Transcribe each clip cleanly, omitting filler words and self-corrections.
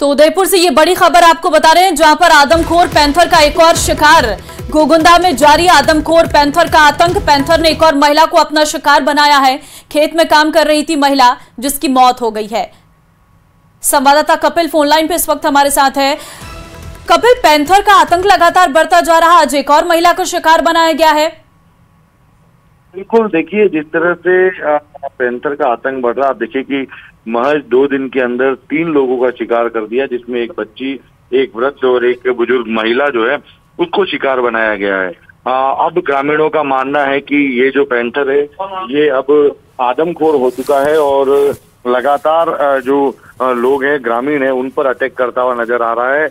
तो उदयपुर से ये बड़ी खबर आपको बता रहे हैं, जहां पर आदमखोर पैंथर का एक और शिकार। गोगुंदा में जारी आदमखोर पैंथर का आतंक। पैंथर ने एक और महिला को अपना शिकार बनाया है। खेत में काम कर रही थी महिला, जिसकी मौत हो गई है। संवाददाता कपिल फोनलाइन पे इस वक्त हमारे साथ है। कपिल, पैंथर का आतंक लगातार बढ़ता जा रहा, आज एक और महिला को शिकार बनाया गया है। बिल्कुल, देखिए जिस तरह से पैंथर का आतंक बढ़ रहा, आप देखिए कि महज 2 दिन के अंदर 3 लोगों का शिकार कर दिया, जिसमें एक बच्ची, एक वृद्ध और एक बुजुर्ग महिला जो है उसको शिकार बनाया गया है। अब ग्रामीणों का मानना है कि ये जो पैंथर है ये अब आदमखोर हो चुका है और लगातार जो लोग हैं, ग्रामीण हैं, उन पर अटैक करता हुआ नजर आ रहा है।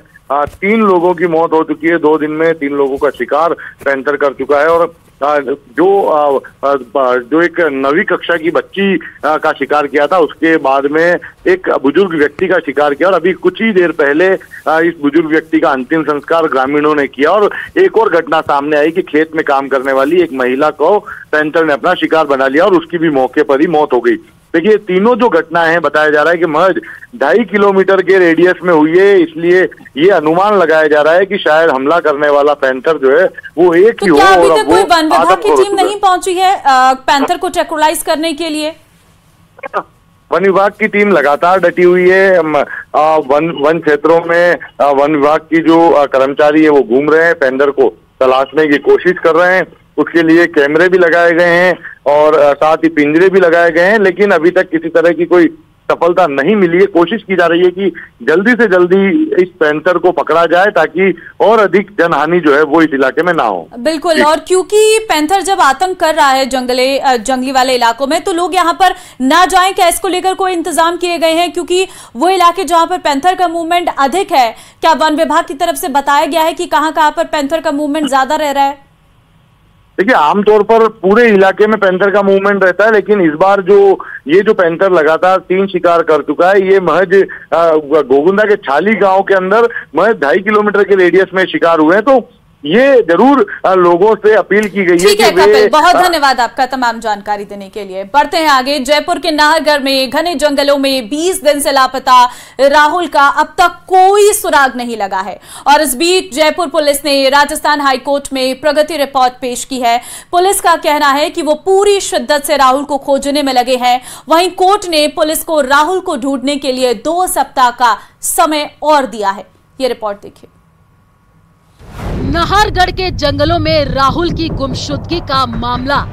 3 लोगों की मौत हो चुकी है, 2 दिन में 3 लोगों का शिकार पैंथर कर चुका है। और जो एक 9वीं कक्षा की बच्ची का शिकार किया था, उसके बाद में एक बुजुर्ग व्यक्ति का शिकार किया और अभी कुछ ही देर पहले इस बुजुर्ग व्यक्ति का अंतिम संस्कार ग्रामीणों ने किया। और एक और घटना सामने आई कि खेत में काम करने वाली एक महिला को पैंथर ने अपना शिकार बना लिया और उसकी भी मौके पर ही मौत हो गई। देखिए, तीनों जो घटना है, बताया जा रहा है कि महज 2.5 किलोमीटर के रेडियस में हुई है, इसलिए ये अनुमान लगाया जा रहा है कि शायद हमला करने वाला पैंथर जो है वो एक ही हो। क्या अभी तक कोई वन विभाग की टीम नहीं पहुंची है पैंथर को ट्रैकुलाइज करने के लिए? वन विभाग की टीम लगातार डटी हुई है। वन क्षेत्रों में वन विभाग की जो कर्मचारी है वो घूम रहे हैं, पैंथर को तलाशने की कोशिश कर रहे हैं। उसके लिए कैमरे भी लगाए गए हैं और साथ ही पिंजरे भी लगाए गए हैं, लेकिन अभी तक किसी तरह की कोई सफलता नहीं मिली है। कोशिश की जा रही है कि जल्दी से जल्दी इस पैंथर को पकड़ा जाए ताकि और अधिक जनहानि जो है वो इस इलाके में ना हो। बिल्कुल, और क्योंकि पैंथर जब आतंक कर रहा है जंगली वाले इलाकों में, तो लोग यहाँ पर ना जाएं, क्या इसको लेकर कोई इंतजाम किए गए हैं? क्योंकि वो इलाके जहाँ पर पैंथर का मूवमेंट अधिक है, क्या वन विभाग की तरफ से बताया गया है कि कहाँ पर पैंथर का मूवमेंट ज्यादा रह रहा है? देखिए, आमतौर पर पूरे इलाके में पैंथर का मूवमेंट रहता है, लेकिन इस बार ये जो पैंथर लगातार 3 शिकार कर चुका है, ये महज गोगुंदा के छाली गांव के अंदर महज 2.5 किलोमीटर के रेडियस में शिकार हुए हैं। तो ये जरूर लोगों से अपील की गई है कि कपिल, बहुत धन्यवाद आपका तमाम जानकारी देने के लिए। बढ़ते हैं आगे। जयपुर के नाहरगढ़ में घने जंगलों में 20 दिन से लापता राहुल का अब तक कोई सुराग नहीं लगा है, और इस बीच जयपुर पुलिस ने राजस्थान हाईकोर्ट में प्रगति रिपोर्ट पेश की है। पुलिस का कहना है कि वो पूरी शिद्दत से राहुल को खोजने में लगे हैं। वहीं कोर्ट ने पुलिस को राहुल को ढूंढने के लिए 2 सप्ताह का समय और दिया है। ये रिपोर्ट देखिए। नाहरगढ़ के जंगलों में राहुल की गुमशुदगी का मामला।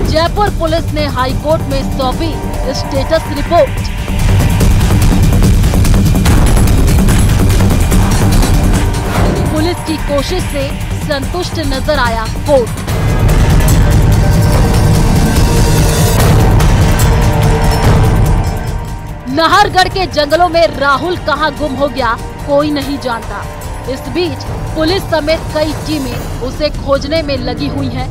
जयपुर पुलिस ने हाईकोर्ट में सौंपी स्टेटस रिपोर्ट। पुलिस की कोशिश से संतुष्ट नजर आया कोर्ट। नाहरगढ़ के जंगलों में राहुल कहां गुम हो गया, कोई नहीं जानता। इस बीच पुलिस समेत कई टीमें उसे खोजने में लगी हुई हैं।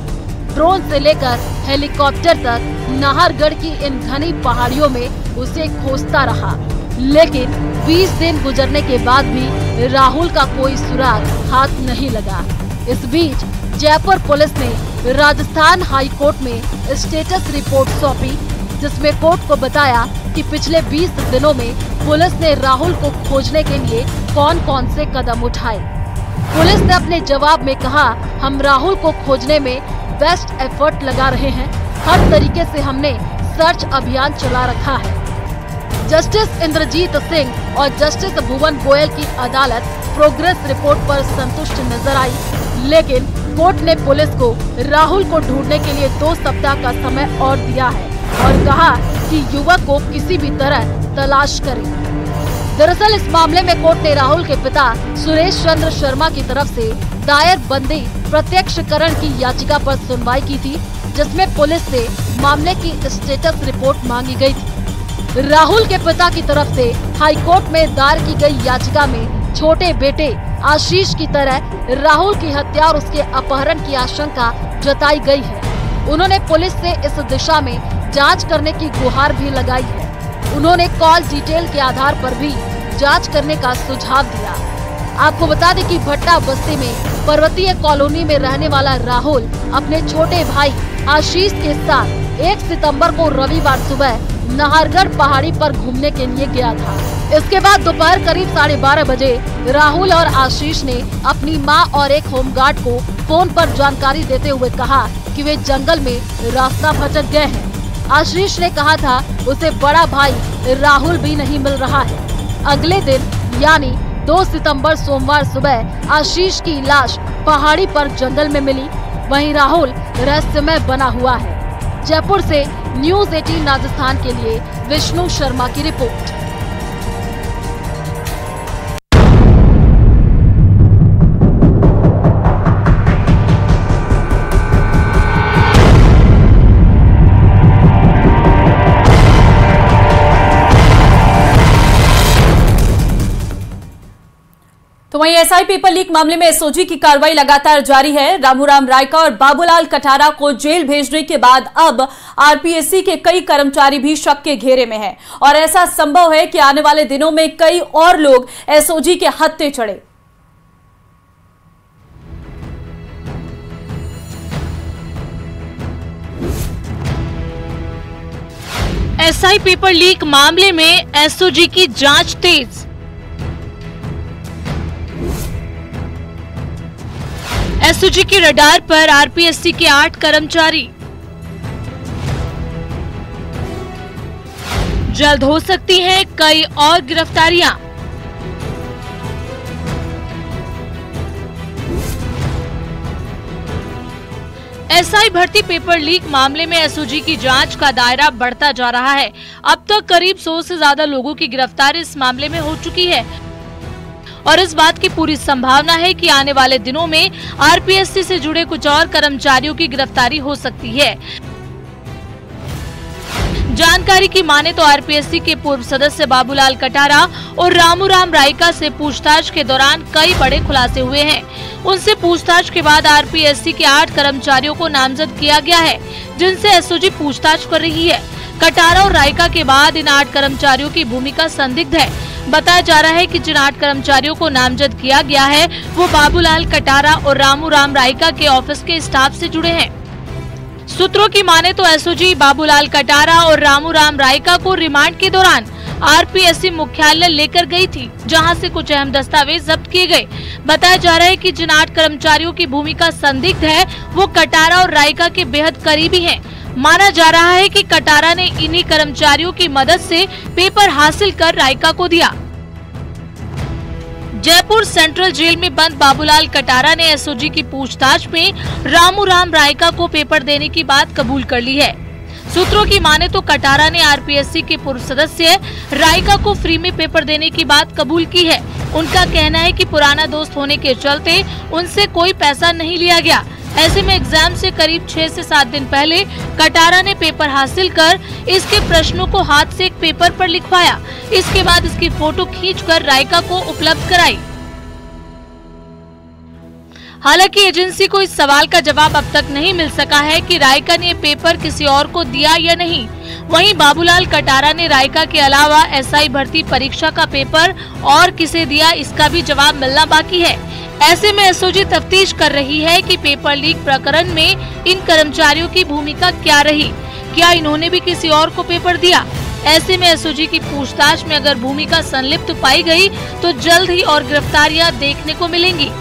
ड्रोन से लेकर हेलीकॉप्टर तक नाहरगढ़ की इन घनी पहाड़ियों में उसे खोजता रहा, लेकिन 20 दिन गुजरने के बाद भी राहुल का कोई सुराग हाथ नहीं लगा। इस बीच जयपुर पुलिस ने राजस्थान हाईकोर्ट में स्टेटस रिपोर्ट सौंपी, जिसमें कोर्ट को बताया कि पिछले 20 दिनों में पुलिस ने राहुल को खोजने के लिए कौन कौन से कदम उठाए। पुलिस ने अपने जवाब में कहा, हम राहुल को खोजने में बेस्ट एफर्ट लगा रहे हैं। हर तरीके से हमने सर्च अभियान चला रखा है। जस्टिस इंद्रजीत सिंह और जस्टिस भुवन गोयल की अदालत प्रोग्रेस रिपोर्ट पर संतुष्ट नजर आई, लेकिन कोर्ट ने पुलिस को राहुल को ढूंढने के लिए 2 सप्ताह का समय और दिया है और कहा कि युवक को किसी भी तरह तलाश करें। दरअसल इस मामले में कोर्ट ने राहुल के पिता सुरेश चंद्र शर्मा की तरफ से दायर बंदी प्रत्यक्षकरण की याचिका पर सुनवाई की थी, जिसमें पुलिस से मामले की स्टेटस रिपोर्ट मांगी गई थी। राहुल के पिता की तरफ से हाईकोर्ट में दायर की गई याचिका में छोटे बेटे आशीष की तरह राहुल की हत्या और उसके अपहरण की आशंका जताई गई है। उन्होंने पुलिस से इस दिशा में जांच करने की गुहार भी लगाई है। उन्होंने कॉल डिटेल के आधार पर भी जांच करने का सुझाव दिया। आपको बता दें कि भट्टा बस्ती में पर्वतीय कॉलोनी में रहने वाला राहुल अपने छोटे भाई आशीष के साथ 1 सितंबर को रविवार सुबह नाहरगढ़ पहाड़ी पर घूमने के लिए गया था। इसके बाद दोपहर करीब 12:30 बजे राहुल और आशीष ने अपनी मां और एक होमगार्ड को फोन पर जानकारी देते हुए कहा कि वे जंगल में रास्ता भटक गए हैं। आशीष ने कहा था उसे बड़ा भाई राहुल भी नहीं मिल रहा है। अगले दिन यानी 2 सितंबर सोमवार सुबह आशीष की लाश पहाड़ी पर जंगल में मिली। वहीं राहुल रहस्यमय बना हुआ है। जयपुर से न्यूज़ 18 राजस्थान के लिए विष्णु शर्मा की रिपोर्ट। तो वहीं एसआई पेपर लीक मामले में एसओजी की कार्रवाई लगातार जारी है। रामूराम रायका और बाबूलाल कटारा को जेल भेजने के बाद अब आरपीएससी के कई कर्मचारी भी शक के घेरे में हैं और ऐसा संभव है कि आने वाले दिनों में कई और लोग एसओजी के हत्थे चढ़े। एसआई पेपर लीक मामले में एसओजी की जांच तेज। एसओजी के रडार पर आरपीएससी के 8 कर्मचारी। जल्द हो सकती हैं कई और गिरफ्तारियां। एसआई भर्ती पेपर लीक मामले में एसओजी की जांच का दायरा बढ़ता जा रहा है। अब तक करीब 100 से ज्यादा लोगों की गिरफ्तारी इस मामले में हो चुकी है और इस बात की पूरी संभावना है कि आने वाले दिनों में आरपीएससी से जुड़े कुछ और कर्मचारियों की गिरफ्तारी हो सकती है। जानकारी की माने तो आरपीएससी के पूर्व सदस्य बाबूलाल कटारा और रामूराम रायका से पूछताछ के दौरान कई बड़े खुलासे हुए हैं। उनसे पूछताछ के बाद आरपीएससी के 8 कर्मचारियों को नामजद किया गया है, जिनसे एसओजी पूछताछ कर रही है। कटारा और रायका के बाद इन 8 कर्मचारियों की भूमिका संदिग्ध है। बताया जा रहा है कि जिन 8 कर्मचारियों को नामजद किया गया है वो बाबूलाल कटारा और रामूराम रायका के ऑफिस के स्टाफ से जुड़े हैं। सूत्रों की माने तो एसओजी बाबूलाल कटारा और रामूराम रायका को रिमांड के दौरान आरपीएससी मुख्यालय लेकर गई थी, जहां से कुछ अहम दस्तावेज जब्त किए गए। बताया जा रहा है कि जिन 8 कर्मचारियों की भूमिका संदिग्ध है वो कटारा और रायका के बेहद करीबी हैं। माना जा रहा है कि कटारा ने इन्हीं कर्मचारियों की मदद से पेपर हासिल कर रायका को दिया। जयपुर सेंट्रल जेल में बंद बाबूलाल कटारा ने एसओजी की पूछताछ में रामूराम रायका को पेपर देने की बात कबूल कर ली है। सूत्रों की माने तो कटारा ने आरपीएससी के पूर्व सदस्य रायका को फ्री में पेपर देने की बात कबूल की है। उनका कहना है कि पुराना दोस्त होने के चलते उनसे कोई पैसा नहीं लिया गया। ऐसे में एग्जाम से करीब 6 से 7 दिन पहले कटारा ने पेपर हासिल कर इसके प्रश्नों को हाथ से एक पेपर पर लिखवाया। इसके बाद इसकी फोटो खींचकर रायका को उपलब्ध कराई। हालांकि एजेंसी को इस सवाल का जवाब अब तक नहीं मिल सका है कि रायका ने पेपर किसी और को दिया या नहीं। वहीं बाबूलाल कटारा ने रायका के अलावा एसआई भर्ती परीक्षा का पेपर और किसे दिया, इसका भी जवाब मिलना बाकी है। ऐसे में एसओजी तफ्तीश कर रही है कि पेपर लीक प्रकरण में इन कर्मचारियों की भूमिका क्या रही, क्या इन्होंने भी किसी और को पेपर दिया। ऐसे में एसओजी की पूछताछ में अगर भूमिका संलिप्त पाई गई तो जल्द ही और गिरफ्तारियां देखने को मिलेंगी।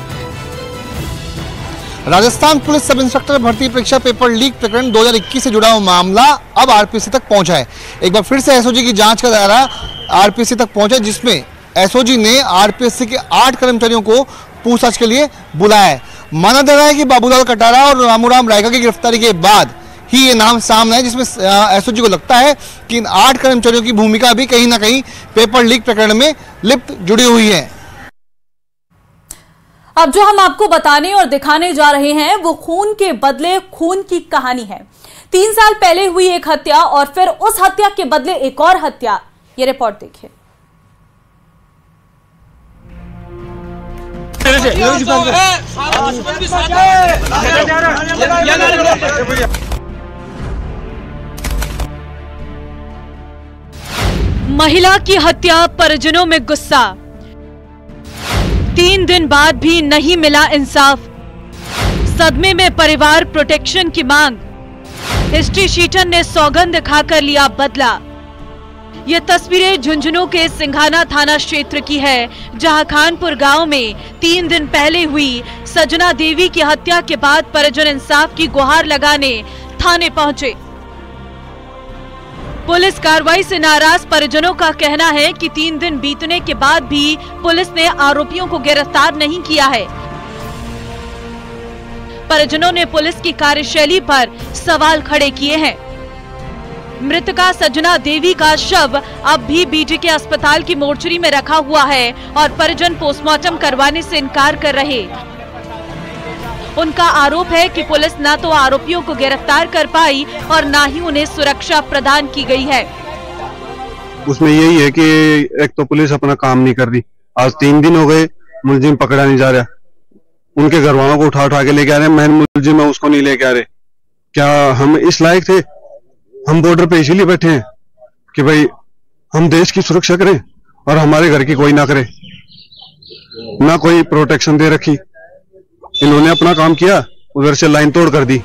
राजस्थान पुलिस सब इंस्पेक्टर भर्ती परीक्षा पेपर लीक प्रकरण 2021 से जुड़ा हुआ मामला अब आरपीएससी तक पहुंचा है। एक बार फिर से एसओजी की जांच का दायरा आरपीएससी तक पहुंचा, जिसमें एसओजी ने आरपीएससी के 8 कर्मचारियों को पूछताछ के लिए बुलाया है। माना जा रहा है कि बाबूलाल कटारा और रामूराम रायका की गिरफ्तारी के बाद ही ये नाम सामने है, जिसमें एसओजी को लगता है कि इन 8 कर्मचारियों की भूमिका भी कहीं ना कहीं पेपर लीक प्रकरण में लिप्त जुड़ी हुई है। अब जो हम आपको बताने और दिखाने जा रहे हैं वो खून के बदले खून की कहानी है। 3 साल पहले हुई एक हत्या और फिर उस हत्या के बदले एक और हत्या। ये रिपोर्ट देखिए। महिला की हत्या, परिजनों में गुस्सा। 3 दिन बाद भी नहीं मिला इंसाफ। सदमे में परिवार, प्रोटेक्शन की मांग। हिस्ट्री शीटर ने सौगंध खाकर लिया बदला। ये तस्वीरें झुंझुनू के सिंघाना थाना क्षेत्र की है, जहां खानपुर गांव में 3 दिन पहले हुई सजना देवी की हत्या के बाद परिजन इंसाफ की गुहार लगाने थाने पहुंचे। पुलिस कार्रवाई से नाराज परिजनों का कहना है कि 3 दिन बीतने के बाद भी पुलिस ने आरोपियों को गिरफ्तार नहीं किया है। परिजनों ने पुलिस की कार्यशैली पर सवाल खड़े किए हैं। मृतका सजना देवी का शव अब भी बीटीके अस्पताल की मोर्चरी में रखा हुआ है और परिजन पोस्टमार्टम करवाने से इनकार कर रहे। उनका आरोप है कि पुलिस न तो आरोपियों को गिरफ्तार कर पाई और न ही उन्हें सुरक्षा प्रदान की गई है। उसमें यही है कि एक तो पुलिस अपना काम नहीं कर रही। आज 3 दिन हो गए, मुलजिम पकड़ा नहीं जा रहा। उनके घर वालों को उठा उठा के लेके आ रहे हैं। मेन मुलजिम है उसको नहीं लेके आ रहे। क्या हम इस लायक थे? हम बॉर्डर पे इसीलिए बैठे हैं कि भाई हम देश की सुरक्षा करें और हमारे घर की कोई ना करे, ना कोई प्रोटेक्शन दे रखी। इन्होंने अपना काम किया, उधर से लाइन तोड़ कर दी।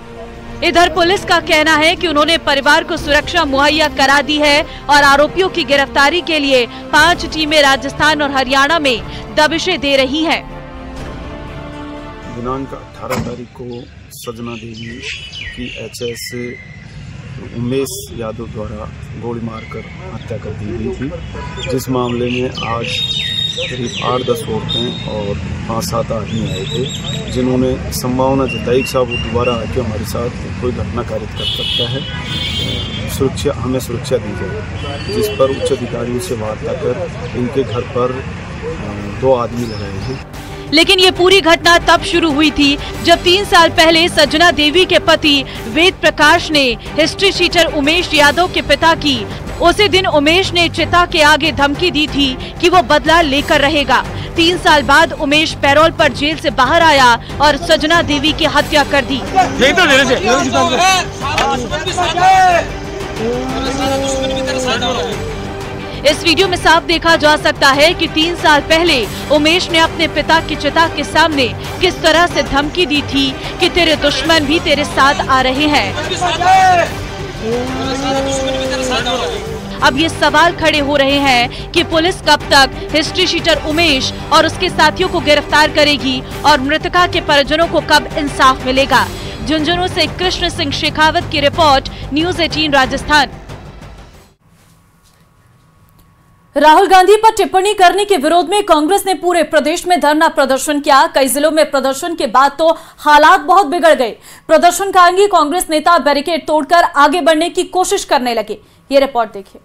इधर पुलिस का कहना है कि उन्होंने परिवार को सुरक्षा मुहैया करा दी है और आरोपियों की गिरफ्तारी के लिए 5 टीमें राजस्थान और हरियाणा में दबिशें दे रही हैं। दिनांक 18 तारीख को सजना देवी की एचएस उमेश यादव द्वारा गोली मारकर हत्या कर दी गई थी, जिस मामले में आज करीब 8-10 औरतें और 5-7 आदमी आए थे, जिन्होंने संभावना जताई कि साहब वो दोबारा आके हमारे साथ कोई घटना कारित कर सकता है, हमें सुरक्षा दी जाए। जिस पर उच्च अधिकारियों से वार्ता कर इनके घर पर 2 आदमी लगाए थे। लेकिन ये पूरी घटना तब शुरू हुई थी जब 3 साल पहले सजना देवी के पति वेद प्रकाश ने हिस्ट्री शीटर उमेश यादव के पिता की उसी दिन उमेश ने चिता के आगे धमकी दी थी कि वो बदला लेकर रहेगा। 3 साल बाद उमेश पैरोल पर जेल से बाहर आया और सजना देवी की हत्या कर दी। इस वीडियो में साफ देखा जा सकता है कि 3 साल पहले उमेश ने अपने पिता की चिता के सामने किस तरह से धमकी दी थी कि तेरे दुश्मन भी तेरे साथ आ रहे हैं। अब ये सवाल खड़े हो रहे हैं कि पुलिस कब तक हिस्ट्री शीटर उमेश और उसके साथियों को गिरफ्तार करेगी और मृतका के परिजनों को कब इंसाफ मिलेगा। झुंझुनू से कृष्ण सिंह शेखावत की रिपोर्ट, न्यूज़ 18 राजस्थान। राहुल गांधी पर टिप्पणी करने के विरोध में कांग्रेस ने पूरे प्रदेश में धरना प्रदर्शन किया। कई जिलों में प्रदर्शन के बाद तो हालात बहुत बिगड़ गए। प्रदर्शनकारी कांग्रेस नेता बैरिकेड तोड़कर आगे बढ़ने की कोशिश करने लगे। ये रिपोर्ट देखिए।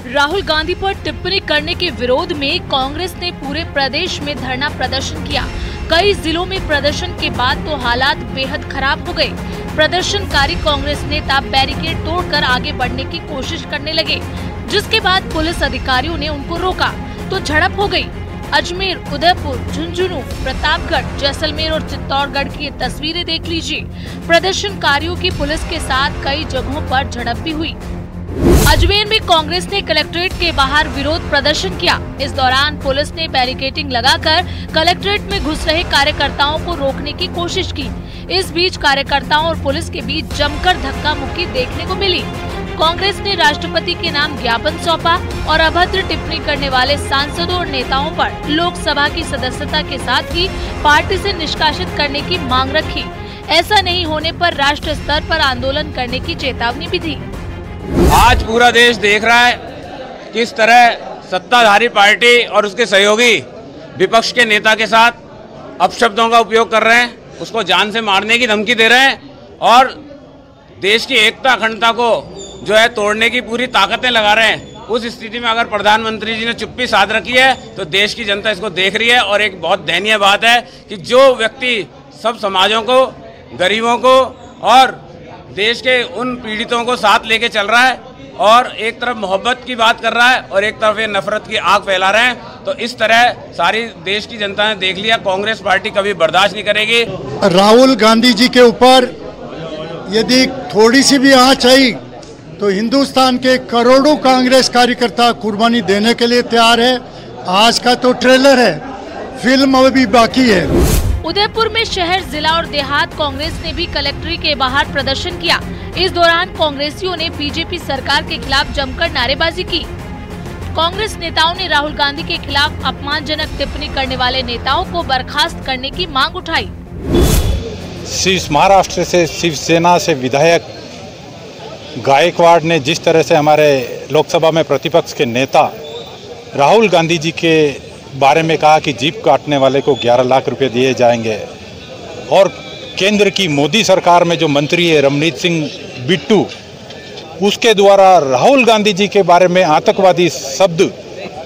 राहुल गांधी पर टिप्पणी करने के विरोध में कांग्रेस ने पूरे प्रदेश में धरना प्रदर्शन किया। कई जिलों में प्रदर्शन के बाद तो हालात बेहद खराब हो गए। प्रदर्शनकारी कांग्रेस नेता बैरिकेड तोड़कर आगे बढ़ने की कोशिश करने लगे, जिसके बाद पुलिस अधिकारियों ने उनको रोका तो झड़प हो गई। अजमेर, उदयपुर, झुंझुनू, प्रतापगढ़, जैसलमेर और चित्तौड़गढ़ की ये तस्वीरें देख लीजिए। प्रदर्शनकारियों की पुलिस के साथ कई जगहों पर झड़प भी हुई। अजमेर में कांग्रेस ने कलेक्ट्रेट के बाहर विरोध प्रदर्शन किया। इस दौरान पुलिस ने बैरिकेडिंग लगाकर कलेक्ट्रेट में घुस रहे कार्यकर्ताओं को रोकने की कोशिश की। इस बीच कार्यकर्ताओं और पुलिस के बीच जमकर धक्का मुक्की देखने को मिली। कांग्रेस ने राष्ट्रपति के नाम ज्ञापन सौंपा और अभद्र टिप्पणी करने वाले सांसदों और नेताओं पर लोकसभा की सदस्यता के साथ ही पार्टी से निष्कासित करने की मांग रखी। ऐसा नहीं होने पर राष्ट्र स्तर पर आंदोलन करने की चेतावनी भी दी। आज पूरा देश देख रहा है किस तरह सत्ताधारी पार्टी और उसके सहयोगी विपक्ष के नेता के साथ अपशब्दों का उपयोग कर रहे हैं, उसको जान से मारने की धमकी दे रहे हैं और देश की एकता अखंडता को जो है तोड़ने की पूरी ताकतें लगा रहे हैं। उस स्थिति में अगर प्रधानमंत्री जी ने चुप्पी साध रखी है तो देश की जनता इसको देख रही है। और एक बहुत दयनीय बात है कि जो व्यक्ति सब समाजों को, गरीबों को और देश के उन पीड़ितों को साथ लेके चल रहा है, और एक तरफ मोहब्बत की बात कर रहा है और एक तरफ ये नफरत की आग फैला रहे हैं। तो इस तरह सारी देश की जनता ने देख लिया, कांग्रेस पार्टी कभी बर्दाश्त नहीं करेगी। राहुल गांधी जी के ऊपर यदि थोड़ी सी भी आंच आई तो हिंदुस्तान के करोड़ों कांग्रेस कार्यकर्ता कुर्बानी देने के लिए तैयार है। आज का तो ट्रेलर है, फिल्म अभी बाकी है। उदयपुर में शहर, जिला और देहात कांग्रेस ने भी कलेक्ट्रेट के बाहर प्रदर्शन किया। इस दौरान कांग्रेसियों ने बीजेपी सरकार के खिलाफ जमकर नारेबाजी की। कांग्रेस नेताओं ने राहुल गांधी के खिलाफ अपमानजनक टिप्पणी करने वाले नेताओं को बर्खास्त करने की मांग उठाई। महाराष्ट्र से शिवसेना से विधायक गायकवाड़ ने जिस तरह से हमारे लोकसभा में प्रतिपक्ष के नेता राहुल गांधी जी के बारे में कहा कि जीप काटने वाले को 11 लाख रुपए दिए जाएंगे, और केंद्र की मोदी सरकार में जो मंत्री है रमनीत सिंह बिट्टू, उसके द्वारा राहुल गांधी जी के बारे में आतंकवादी शब्द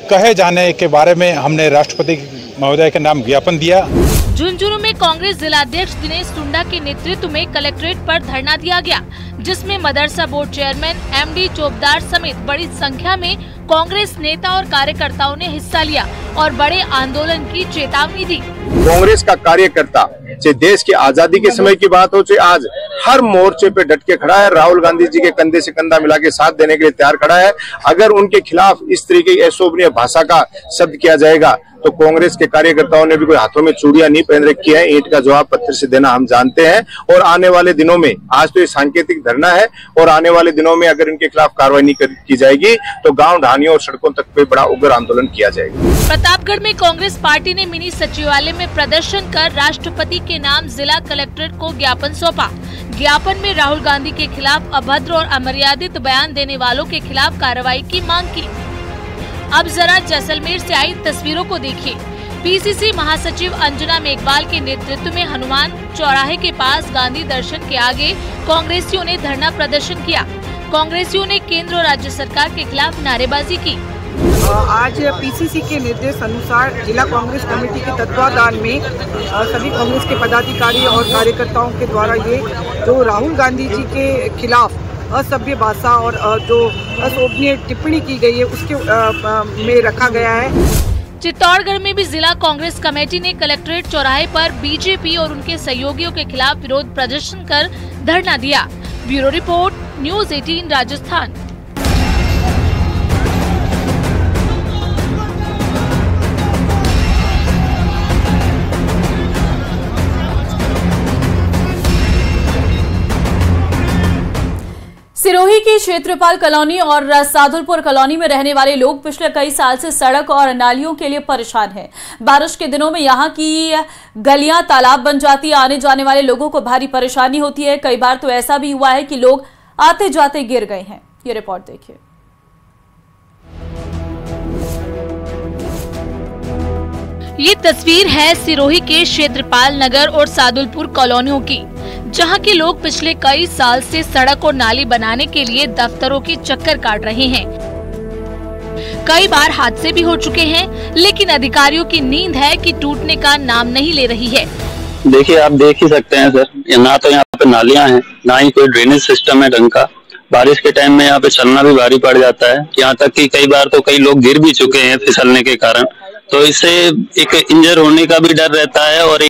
कहे जाने के बारे में हमने राष्ट्रपति महोदय के नाम ज्ञापन दिया। झुंझुनू में कांग्रेस जिलाध्यक्ष दिनेश टुंडा के नेतृत्व में कलेक्ट्रेट पर धरना दिया गया, जिसमें मदरसा बोर्ड चेयरमैन एमडी चौबदार समेत बड़ी संख्या में कांग्रेस नेता और कार्यकर्ताओं ने हिस्सा लिया और बड़े आंदोलन की चेतावनी दी। कांग्रेस का कार्यकर्ता चाहे देश की आजादी के समय की बात हो, चाहे आज हर मोर्चे पे डट के खड़ा है। राहुल गांधी जी के कंधे से कंधा मिला के साथ देने के लिए तैयार खड़ा है। अगर उनके खिलाफ इस तरीके की अशोभनीय भाषा का शब्द किया जाएगा तो कांग्रेस के कार्यकर्ताओं ने भी कोई हाथों में चूड़ियां नहीं पहन रखी है, ईंट का जवाब पत्थर से देना हम जानते हैं। और आने वाले दिनों में, आज तो ये सांकेतिक धरना है, और आने वाले दिनों में अगर इनके खिलाफ कार्रवाई नहीं की जाएगी तो गांव ढानियों और सड़कों तक पे बड़ा उग्र आंदोलन किया जाएगा। प्रतापगढ़ में कांग्रेस पार्टी ने मिनी सचिवालय में प्रदर्शन कर राष्ट्रपति के नाम जिला कलेक्ट्रेट को ज्ञापन सौंपा। ज्ञापन में राहुल गांधी के खिलाफ अभद्र और अमर्यादित बयान देने वालों के खिलाफ कार्रवाई की मांग की। अब जरा जैसलमेर से आई तस्वीरों को देखिए। पीसीसी महासचिव अंजना मेघवाल के नेतृत्व में हनुमान चौराहे के पास गांधी दर्शन के आगे कांग्रेसियों ने धरना प्रदर्शन किया। कांग्रेसियों ने केंद्र और राज्य सरकार के खिलाफ नारेबाजी की। आज पीसीसी के निर्देश अनुसार जिला कांग्रेस कमेटी के तत्वाधान में सभी कांग्रेस के पदाधिकारी और कार्यकर्ताओं के द्वारा ये जो राहुल गांधी जी के खिलाफ असभ्य भाषा और जो अशोभनीय टिप्पणी की गई है उसके में रखा गया है। चित्तौड़गढ़ में भी जिला कांग्रेस कमेटी ने कलेक्ट्रेट चौराहे पर बीजेपी और उनके सहयोगियों के खिलाफ विरोध प्रदर्शन कर धरना दिया। Bureau report, news 18 Rajasthan. Sirohi की क्षेत्रपाल कॉलोनी और सादुलपुर कॉलोनी में रहने वाले लोग पिछले कई साल से सड़क और नालियों के लिए परेशान हैं। बारिश के दिनों में यहां की गलियां तालाब बन जाती है। आने जाने वाले लोगों को भारी परेशानी होती है। कई बार तो ऐसा भी हुआ है कि लोग आते जाते गिर गए हैं। ये रिपोर्ट देखिए। ये तस्वीर है सिरोही के क्षेत्रपाल नगर और सादुलपुर कॉलोनियों की, जहां के लोग पिछले कई साल से सड़क और नाली बनाने के लिए दफ्तरों की चक्कर काट रहे हैं। कई बार हादसे भी हो चुके हैं, लेकिन अधिकारियों की नींद है कि टूटने का नाम नहीं ले रही है। देखिए, आप देख ही सकते हैं सर, ना तो यहाँ पे नालियां हैं, ना ही कोई ड्रेनेज सिस्टम है ढंग का। बारिश के टाइम में यहाँ पे चलना भी भारी पड़ जाता है। यहाँ तक कि कई बार तो कई लोग गिर भी चुके हैं फिसलने के कारण। तो इससे एक इंजर होने का भी डर रहता है और